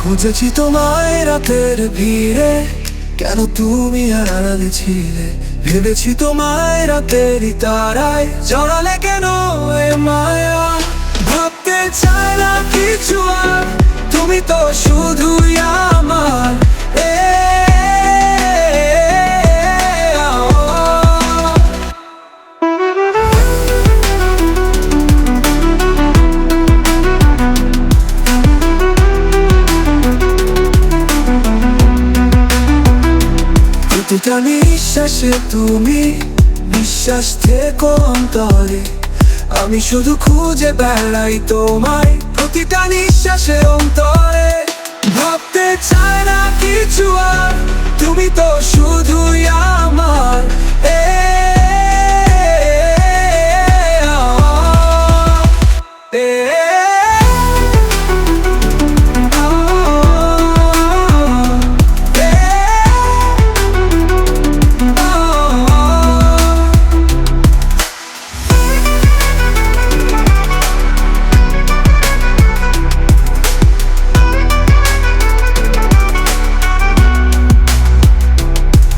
খুঁজেছি তোমায় রাতের ভিড়ে, কেন তুমি আড়ালে ছিলে? ভেবেছি তোমায় রাতেরই তারায়, জড়ালে কেন এ মায়া? ভাবতে চায় না কিছু আর, তুমি তো শুধুই আমার। প্রতিটা নিঃশ্বাসে তুমি, নিঃশ্বাস থেকো অন্তরে। আমি শুধু খুঁজে বেড়াই তোমায়, প্রতিটা নিঃশ্বাসে অন্তরে। ভাবতে চায় না কিছু আর, তুমি তো শুধুই আমার।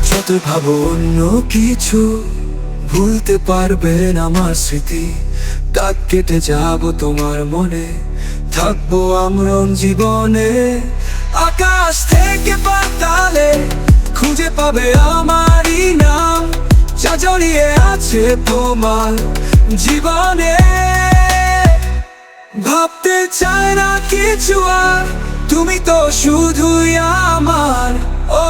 যত ভাবো অন্য কিছু, ভুলতে পারবেন আমার স্মৃতি। দাগ কেটে যাব তোমার মনে, থাকবো আমরণ জীবনে। আকাশ থেকে পাতালে খুঁজে পাবে আমারই নাম, যা জড়িয়ে আছে তোমার জীবনে। ভাবতে চায় না কিছু আর, তুমি তো শুধুই আমার। ও